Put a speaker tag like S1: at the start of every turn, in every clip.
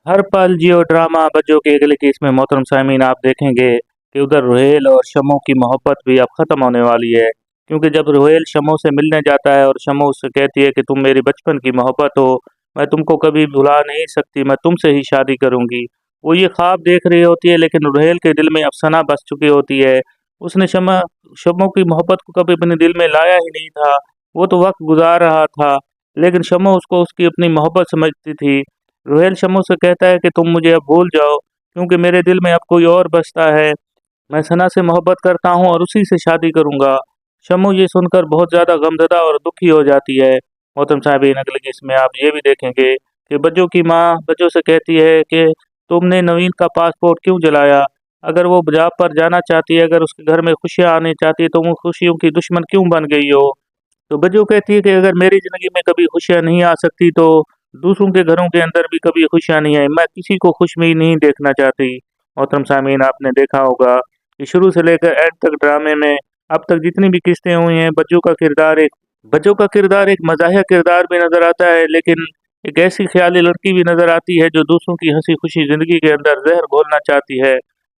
S1: हर पल जियो ड्रामा बच्चों के अगले केस में मोहतरम सामीन आप देखेंगे कि उधर रोहेल और शमो की मोहब्बत भी अब ख़त्म होने वाली है। क्योंकि जब रोहेल शमो से मिलने जाता है और शमो उससे कहती है कि तुम मेरी बचपन की मोहब्बत हो, मैं तुमको कभी भुला नहीं सकती, मैं तुमसे ही शादी करूंगी। वो ये ख्वाब देख रही होती है लेकिन रोहेल के दिल में अफसाना बस चुकी होती है। उसने शमो की मोहब्बत को कभी अपने दिल में लाया ही नहीं था। वो तो वक्त गुजार रहा था, लेकिन शमो उसको उसकी अपनी मोहब्बत समझती थी। रोहेल शम्मू से कहता है कि तुम मुझे अब भूल जाओ, क्योंकि मेरे दिल में अब कोई और बसता है। मैं सना से मोहब्बत करता हूँ और उसी से शादी करूंगा। शम्मू ये सुनकर बहुत ज़्यादा गमज़दा और दुखी हो जाती है। मोहतरम साहबीन, अगले केस में आप ये भी देखेंगे कि बच्चों की माँ बच्चों से कहती है कि तुमने नवीन का पासपोर्ट क्यों जलाया? अगर वो जॉब पर जाना चाहती है, अगर उसके घर में खुशियाँ आनी चाहती है, तो वो खुशियों की दुश्मन क्यों बन गई हो? तो बज्जो कहती है कि अगर मेरी ज़िंदगी में कभी खुशियाँ नहीं आ सकती तो दूसरों के घरों के अंदर भी कभी खुशियाँ नहीं आई। मैं किसी को खुश में ही नहीं देखना चाहती। मोहतरम सामीन, आपने देखा होगा कि शुरू से लेकर एंड तक ड्रामे में अब तक जितनी भी किस्तें हुई हैं, बच्चों का किरदार एक मज़ाहिया किरदार भी नज़र आता है, लेकिन एक ऐसी ख्याली लड़की भी नज़र आती है जो दूसरों की हंसी खुशी ज़िंदगी के अंदर जहर घोलना चाहती है।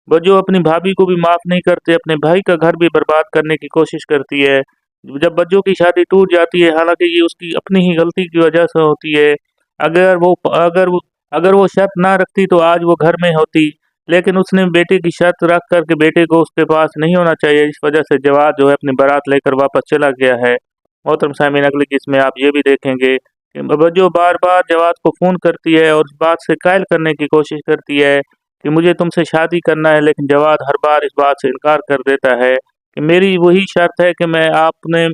S1: बज्जो अपनी भाभी को भी माफ़ नहीं करते, अपने भाई का घर भी बर्बाद करने की कोशिश करती है। जब बच्चों की शादी टूट जाती है, हालांकि ये उसकी अपनी ही गलती की वजह से होती है। अगर वो अगर वो अगर वो शर्त ना रखती तो आज वो घर में होती, लेकिन उसने बेटे की शर्त रख कर के बेटे को उसके पास नहीं होना चाहिए, इस वजह से जवाद जो है अपनी बारात लेकर वापस चला गया है। मोहतरम सामीन, अगली किस्त में आप ये भी देखेंगे कि जो बार बार जवाद को फ़ोन करती है और इस बात से कायल करने की कोशिश करती है कि मुझे तुमसे शादी करना है, लेकिन जवाद हर बार इस बात से इनकार कर देता है कि मेरी वही शर्त है कि मैं आपने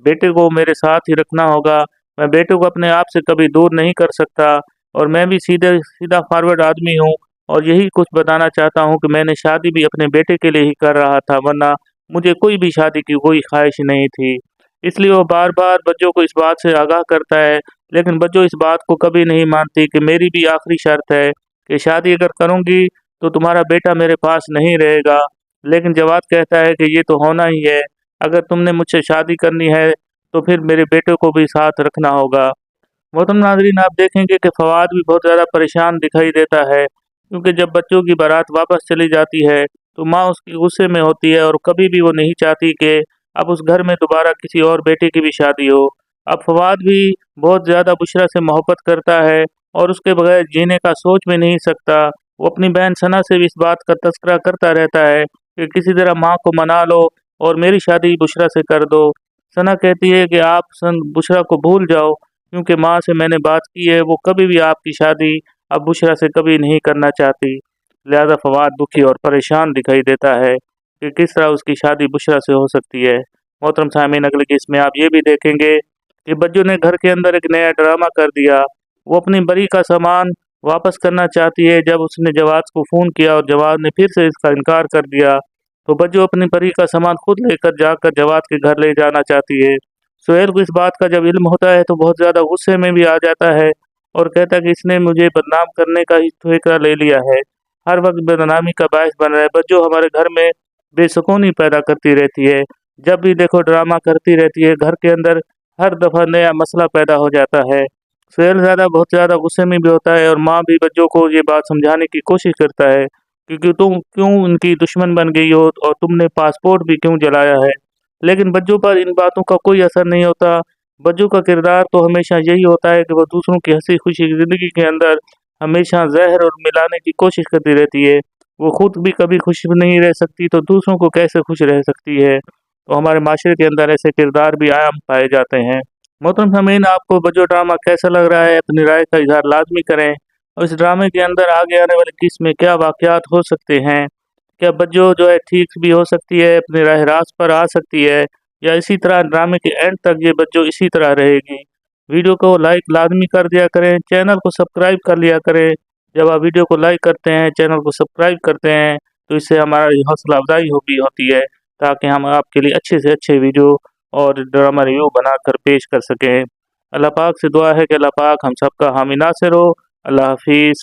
S1: बेटे को मेरे साथ ही रखना होगा, मैं बेटे को अपने आप से कभी दूर नहीं कर सकता। और मैं भी सीधा फॉरवर्ड आदमी हूँ और यही कुछ बताना चाहता हूँ कि मैंने शादी भी अपने बेटे के लिए ही कर रहा था, वरना मुझे कोई भी शादी की कोई ख्वाहिश नहीं थी। इसलिए वो बार बार बच्चों को इस बात से आगाह करता है, लेकिन बच्चों इस बात को कभी नहीं मानती कि मेरी भी आखिरी शर्त है कि शादी अगर करूँगी तो तुम्हारा बेटा मेरे पास नहीं रहेगा। लेकिन जवाद कहता है कि ये तो होना ही है, अगर तुमने मुझसे शादी करनी है तो फिर मेरे बेटे को भी साथ रखना होगा। मोहतरम नाज़रीन, आप देखेंगे कि फवाद भी बहुत ज़्यादा परेशान दिखाई देता है, क्योंकि जब बच्चों की बारात वापस चली जाती है तो माँ उसकी गुस्से में होती है और कभी भी वो नहीं चाहती कि अब उस घर में दोबारा किसी और बेटे की भी शादी हो। अब फवाद भी बहुत ज़्यादा बुशरा से मोहब्बत करता है और उसके बगैर जीने का सोच भी नहीं सकता। वो अपनी बहन सना से भी इस बात का तज़किरा करता रहता है कि किसी तरह माँ को मना लो और मेरी शादी बुशरा से कर दो। सना कहती है कि आप बुशरा को भूल जाओ, क्योंकि माँ से मैंने बात की है, वो कभी भी आपकी शादी अब बुशरा से कभी नहीं करना चाहती। लिहाजा फवाद दुखी और परेशान दिखाई देता है कि किस तरह उसकी शादी बुशरा से हो सकती है। मोहतरम सामीन, अगले केस में आप ये भी देखेंगे कि बज्जो ने घर के अंदर एक नया ड्रामा कर दिया। वो अपनी बरी का सामान वापस करना चाहती है। जब उसने जवाद को फ़ोन किया और जवाद ने फिर से इसका इनकार कर दिया, तो बज्जो अपनी परी का सामान खुद लेकर जाकर जवाद के घर ले जाना चाहती है। सुहेल को इस बात का जब इल्म होता है तो बहुत ज़्यादा गुस्से में भी आ जाता है और कहता है कि इसने मुझे बदनाम करने का ही ठेका ले लिया है, हर वक्त बदनामी का बायस बन रहा है। बज्जो हमारे घर में बेसुकूनी पैदा करती रहती है, जब भी देखो ड्रामा करती रहती है, घर के अंदर हर दफ़ा नया मसला पैदा हो जाता है। सुहेल बहुत ज़्यादा गुस्से में भी होता है और माँ भी बच्चों को ये बात समझाने की कोशिश करता है, क्योंकि तुम क्यों उनकी दुश्मन बन गई हो और तुमने पासपोर्ट भी क्यों जलाया है। लेकिन बच्चों पर इन बातों का कोई असर नहीं होता। बच्चों का किरदार तो हमेशा यही होता है कि वह दूसरों की हंसी खुशी की ज़िंदगी के अंदर हमेशा जहर और मिलाने की कोशिश करती रहती है। वो खुद भी कभी खुश नहीं रह सकती तो दूसरों को कैसे खुश रह सकती है। तो हमारे माशरे के अंदर ऐसे किरदार भी आम पाए जाते हैं। मोहतरम सामीन, आपको बज्जो ड्रामा कैसा लग रहा है? अपनी राय का इजहार लाजमी करें। और इस ड्रामे के अंदर आगे आने वाली किस्त में क्या वाक़यात हो सकते हैं? क्या बज्जो जो है ठीक भी हो सकती है, अपने राह रास्त पर आ सकती है, या इसी तरह ड्रामे के एंड तक ये बज्जो इसी तरह रहेगी? वीडियो को लाइक लाजमी कर दिया करें, चैनल को सब्सक्राइब कर लिया करें। जब आप वीडियो को लाइक करते हैं, चैनल को सब्सक्राइब करते हैं, तो इससे हमारा हौसला अफजाई भी होती है, ताकि हम आपके लिए अच्छे से अच्छे वीडियो और ड्रामा रिव्यू बनाकर पेश कर सकें। अल्लाह पाक से दुआ है कि अल्लाह पाक हम सबका हामी नासिर हो। अल्लाह हाफिज़।